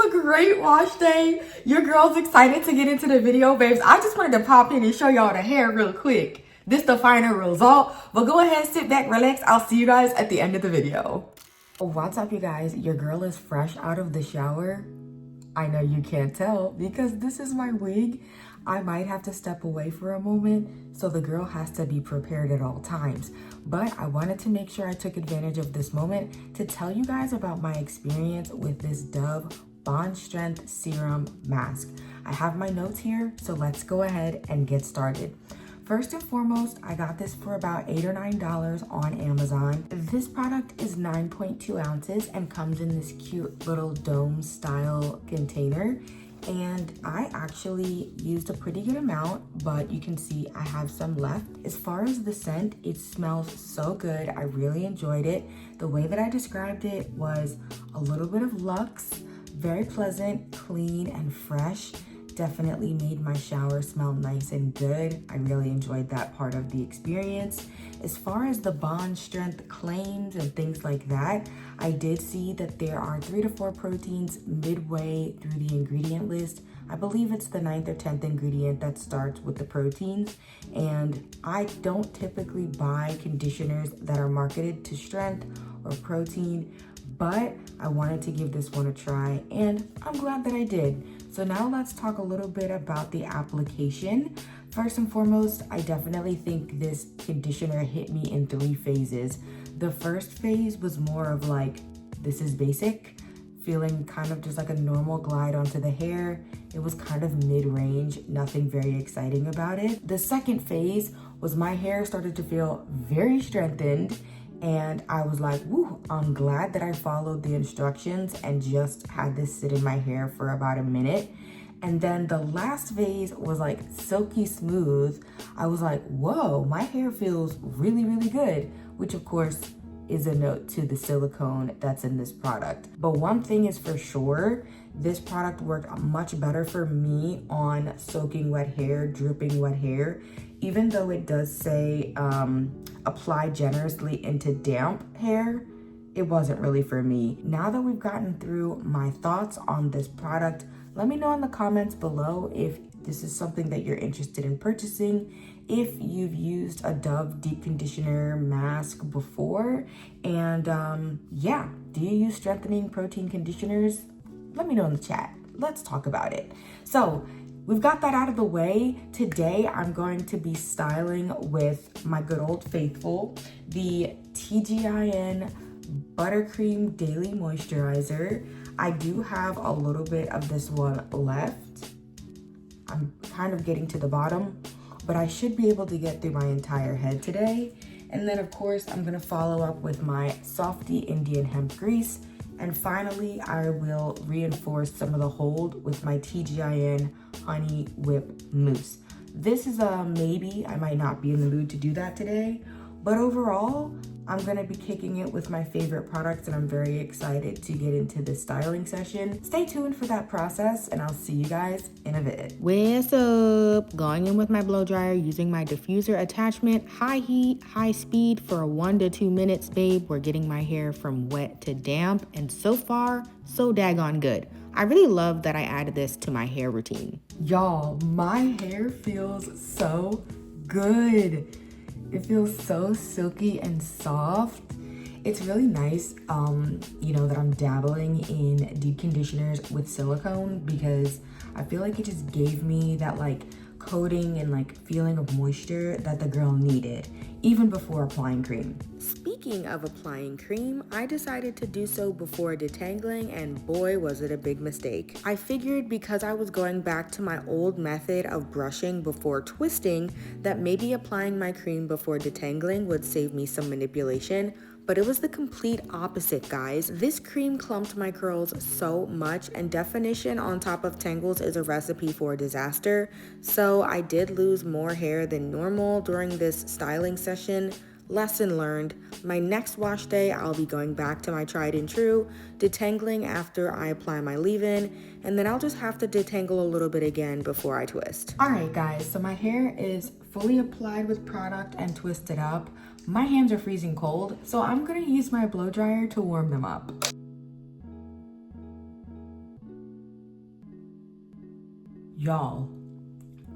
was a great wash day. Your girl's excited to get into the video, babes. I just wanted to pop in and show y'all the hair real quick. This the final result, but go ahead, sit back, relax. I'll see you guys at the end of the video. What's up, you guys? Your girl is fresh out of the shower. I know you can't tell because this is my wig. I might have to step away for a moment, so the girl has to be prepared at all times. But I wanted to make sure I took advantage of this moment to tell you guys about my experience with this Dove Bond Strength Serum Mask. I have my notes here, so let's go ahead and get started. First and foremost, I got this for about $8 or $9 on Amazon. This product is 9.2 ounces and comes in this cute little dome style container. And I actually used a pretty good amount, but you can see I have some left. As far as the scent, it smells so good. I really enjoyed it. The way that I described it was a little bit of luxe, very pleasant, clean, and fresh. Definitely made my shower smell nice and good. I really enjoyed that part of the experience. As far as the bond strength claims and things like that, I did see that there are 3 to 4 proteins midway through the ingredient list. I believe it's the 9th or 10th ingredient that starts with the proteins. And I don't typically buy conditioners that are marketed to strength or protein, but I wanted to give this one a try and I'm glad that I did. So now let's talk a little bit about the application. First and foremost, I definitely think this conditioner hit me in 3 phases. The first phase was more of like, this is basic, feeling kind of just like a normal glide onto the hair. It was kind of mid-range, nothing very exciting about it. The second phase was my hair started to feel very strengthened, and I was like, woo, I'm glad that I followed the instructions and just had this sit in my hair for about a minute. And then the last phase was like silky smooth. I was like, whoa, my hair feels really, really good, which of course is a note to the silicone that's in this product. But one thing is for sure, this product worked much better for me on soaking wet hair, dripping wet hair. Even though it does say apply generously into damp hair, it wasn't really for me. Now that we've gotten through my thoughts on this product, let me know in the comments below if this is something that you're interested in purchasing, if you've used a Dove deep conditioner mask before, and yeah, do you use strengthening protein conditioners? Let me know in the chat. Let's talk about it. So we've got that out of the way. Today, I'm going to be styling with my good old faithful, the TGIN Buttercream Daily Moisturizer. I do have a little bit of this one left. I'm kind of getting to the bottom, but I should be able to get through my entire head today. And then of course, I'm gonna follow up with my Softy Indian Hemp Grease. And finally, I will reinforce some of the hold with my TGIN Honey Whip Mousse. This is a maybe. I might not be in the mood to do that today, but overall, I'm gonna be kicking it with my favorite products and I'm very excited to get into this styling session. Stay tuned for that process and I'll see you guys in a bit. What's up? Going in with my blow dryer using my diffuser attachment, high heat, high speed for 1 to 2 minutes, babe. We're getting my hair from wet to damp and so far, so daggone good. I really love that I added this to my hair routine. Y'all, my hair feels so good. It feels so silky and soft. It's really nice, you know, that I'm dabbling in deep conditioners with silicone because I feel like it just gave me that like coating and like feeling of moisture that the girl needed, even before applying cream. Speaking of applying cream, I decided to do so before detangling and boy was it a big mistake. I figured because I was going back to my old method of brushing before twisting that maybe applying my cream before detangling would save me some manipulation, but it was the complete opposite, guys. This cream clumped my curls so much and definition on top of tangles is a recipe for disaster. So I did lose more hair than normal during this styling session. Lesson learned. My next wash day, I'll be going back to my tried and true, detangling after I apply my leave-in, and then I'll just have to detangle a little bit again before I twist. All right, guys, so my hair is fully applied with product and twisted up. My hands are freezing cold, so I'm gonna use my blow dryer to warm them up. Y'all,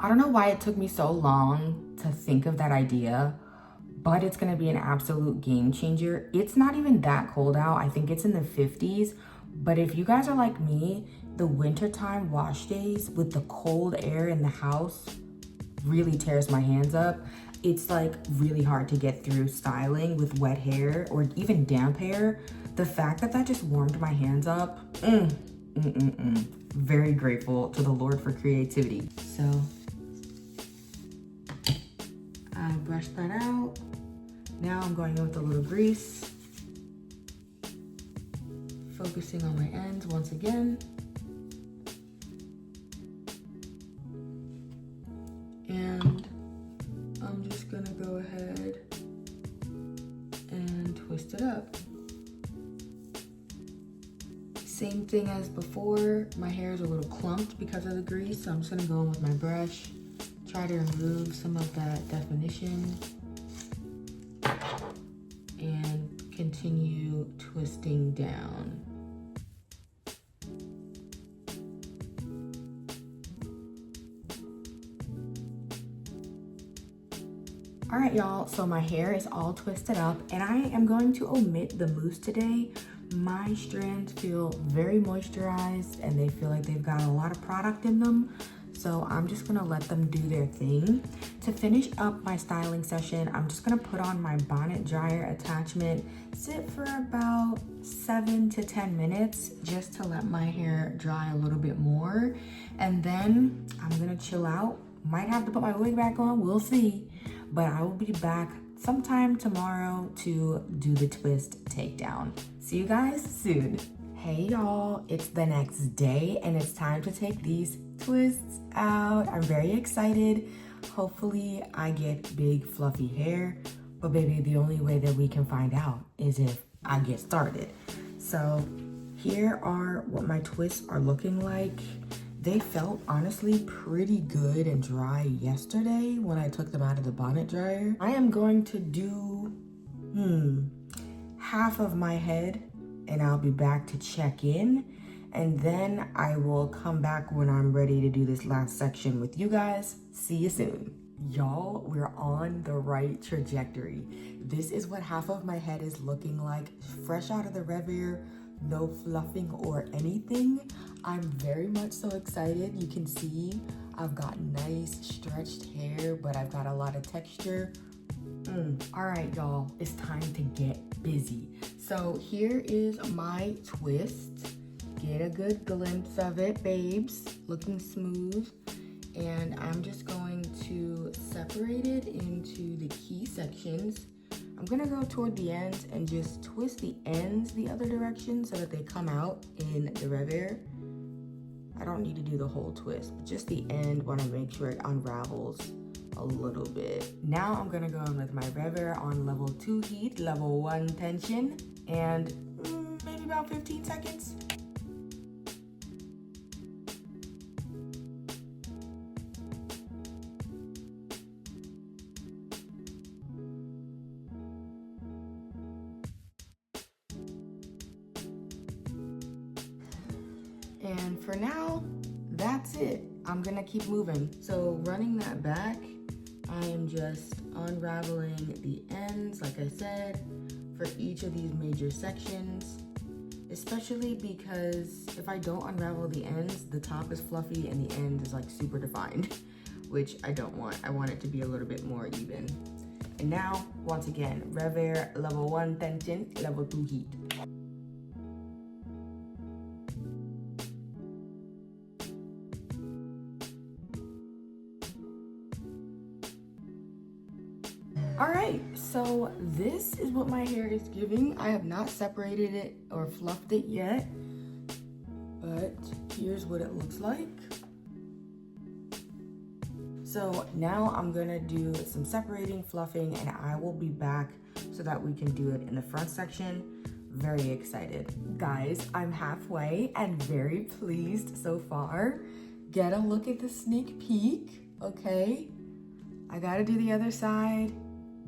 I don't know why it took me so long to think of that idea, but it's gonna be an absolute game changer. It's not even that cold out. I think it's in the 50s. But if you guys are like me, the wintertime wash days with the cold air in the house really tears my hands up. It's like really hard to get through styling with wet hair or even damp hair. The fact that that just warmed my hands up, very grateful to the Lord for creativity. So I brushed that out. Now I'm going in with a little grease, focusing on my ends once again. And I'm just gonna go ahead and twist it up. Same thing as before, my hair is a little clumped because of the grease, so I'm just gonna go in with my brush, try to remove some of that definition, and continue twisting down. All right, y'all, so my hair is all twisted up and I am going to omit the mousse today. My strands feel very moisturized and they feel like they've got a lot of product in them. So I'm just gonna let them do their thing. To finish up my styling session, I'm just gonna put on my bonnet dryer attachment, sit for about 7 to 10 minutes just to let my hair dry a little bit more. And then I'm gonna chill out. Might have to put my wig back on, we'll see. But I will be back sometime tomorrow to do the twist takedown. See you guys soon. Hey y'all, it's the next day and it's time to take these twists out. I'm very excited. Hopefully I get big fluffy hair, but baby, the only way that we can find out is if I get started. So here are what my twists are looking like. They felt honestly pretty good and dry yesterday when I took them out of the bonnet dryer. I am going to do half of my head and I'll be back to check in. And then I will come back when I'm ready to do this last section with you guys. See you soon. Y'all, we're on the right trajectory. This is what half of my head is looking like, fresh out of the RevAir, no fluffing or anything. I'm very much so excited. You can see I've got nice stretched hair, but I've got a lot of texture. All right, y'all, it's time to get busy. So here is my twist. Get a good glimpse of it, babes. Looking smooth. And I'm just going to separate it into the key sections. I'm gonna go toward the ends and just twist the ends the other direction so that they come out in the RevAir. I don't need to do the whole twist, but just the end, wanna make sure it unravels a little bit. Now I'm gonna go in with my RevAir on level 2 heat, level 1 tension, and maybe about 15 seconds. And for now, that's it. I'm gonna keep moving. So running that back, I am just unraveling the ends, like I said, for each of these major sections, especially because if I don't unravel the ends, the top is fluffy and the end is like super defined, which I don't want. I want it to be a little bit more even. And now, once again, RevAir level 1 tension, level 2 heat. All right, so this is what my hair is giving. I have not separated it or fluffed it yet, but here's what it looks like. So now I'm gonna do some separating, fluffing, and I will be back so that we can do it in the front section. Very excited. Guys, I'm halfway and very pleased so far. Get a look at the sneak peek, okay? I gotta do the other side,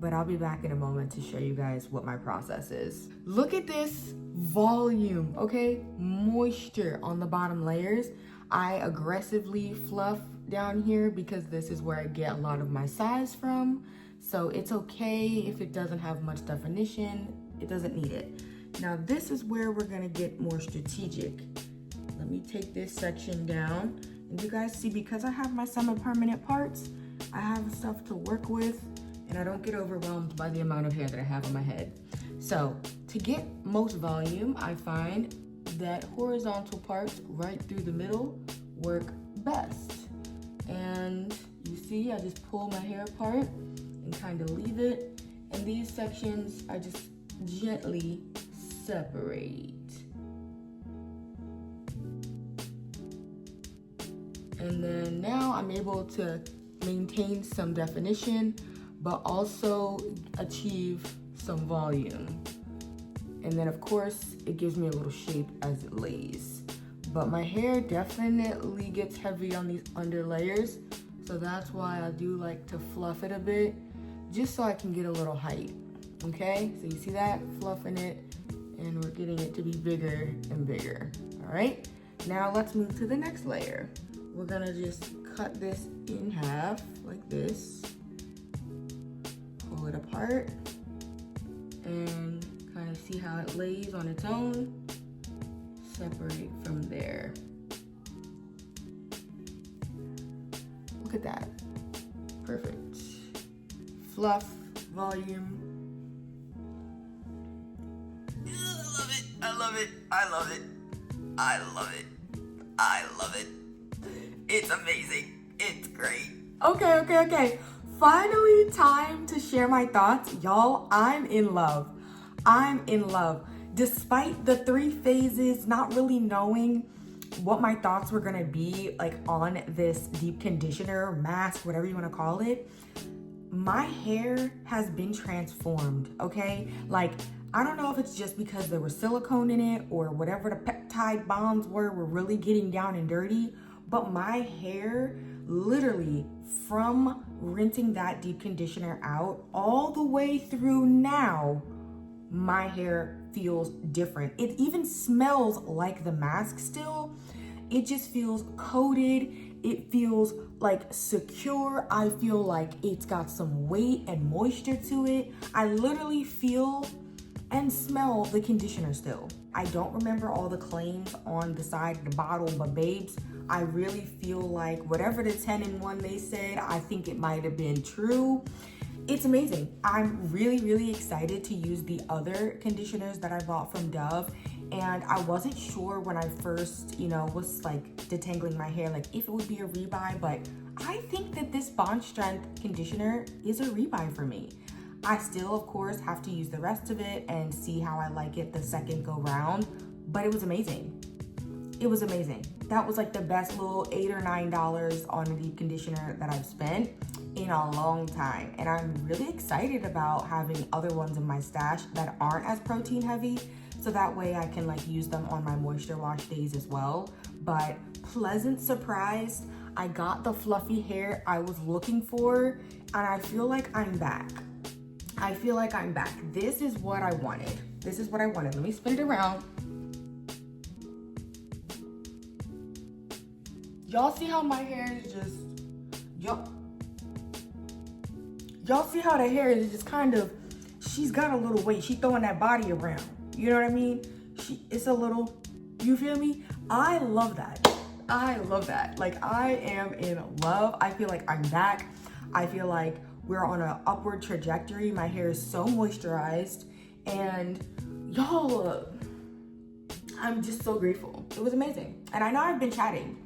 but I'll be back in a moment to show you guys what my process is. Look at this volume, okay? Moisture on the bottom layers. I aggressively fluff down here because this is where I get a lot of my size from. So it's okay if it doesn't have much definition. It doesn't need it. Now this is where we're gonna get more strategic. Let me take this section down. And you guys see, because I have my semi-permanent parts, I have stuff to work with and I don't get overwhelmed by the amount of hair that I have on my head. So to get most volume, I find that horizontal parts right through the middle work best. And you see, I just pull my hair apart and kind of leave it. And these sections, I just gently separate. And then now I'm able to maintain some definition, but also achieve some volume. And then of course, it gives me a little shape as it lays. But my hair definitely gets heavy on these under layers. So that's why I do like to fluff it a bit, just so I can get a little height, okay? So you see that, fluffing it, and we're getting it to be bigger and bigger, all right? Now let's move to the next layer. We're gonna just cut this in half like this, pull it apart, and kind of see how it lays on its own. Separate from there. Look at that, perfect. Fluff, volume. I love it, I love it, I love it, I love it, I love it. It's amazing, it's great. Okay. Finally, time to share my thoughts. Y'all, I'm in love. I'm in love. Despite the 3 phases, not really knowing what my thoughts were gonna be like on this deep conditioner, mask, whatever you wanna call it, my hair has been transformed, okay? Like, I don't know if it's just because there was silicone in it or whatever the peptide bonds were really getting down and dirty, but my hair, literally from rinsing that deep conditioner out all the way through now, my hair feels different. It even smells like the mask still. It just feels coated. It feels like secure. I feel like it's got some weight and moisture to it. I literally feel and smell the conditioner still. I don't remember all the claims on the side of the bottle, but babes, I really feel like whatever the 10-in-1 they said, I think it might have been true. It's amazing. I'm really excited to use the other conditioners that I bought from Dove. And I wasn't sure when I first, was like detangling my hair, like if it would be a rebuy, but I think that this Bond Strength conditioner is a rebuy for me. I still, of course, have to use the rest of it and see how I like it the second go round, but it was amazing. It was amazing. That was like the best little $8 or $9 on a deep conditioner that I've spent in a long time. And I'm really excited about having other ones in my stash that aren't as protein heavy, so that way I can like use them on my moisture wash days as well. But pleasant surprise, I got the fluffy hair I was looking for, and I feel like I'm back. I feel like I'm back. This is what I wanted. This is what I wanted. Let me spin it around. Y'all see how my hair is just, y'all see how the hair is just kind of, she's got a little weight. She's throwing that body around. You know what I mean? It's a little, you feel me? I love that. I love that. Like, I am in love. I feel like I'm back. I feel like we're on an upward trajectory. My hair is so moisturized, and y'all, I'm just so grateful. It was amazing. And I know I've been chatting,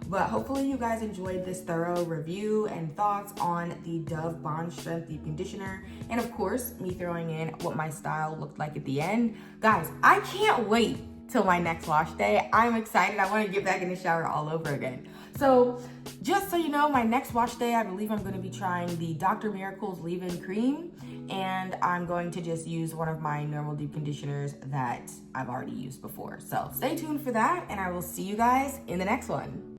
but hopefully you guys enjoyed this thorough review and thoughts on the Dove Bond Strength Deep Conditioner. And of course, me throwing in what my style looked like at the end. Guys, I can't wait till my next wash day. I'm excited. I want to get back in the shower all over again. So just so you know, my next wash day, I believe I'm going to be trying the Dr. Miracle's Leave-In Cream, and I'm going to just use one of my normal deep conditioners that I've already used before. So stay tuned for that, and I will see you guys in the next one.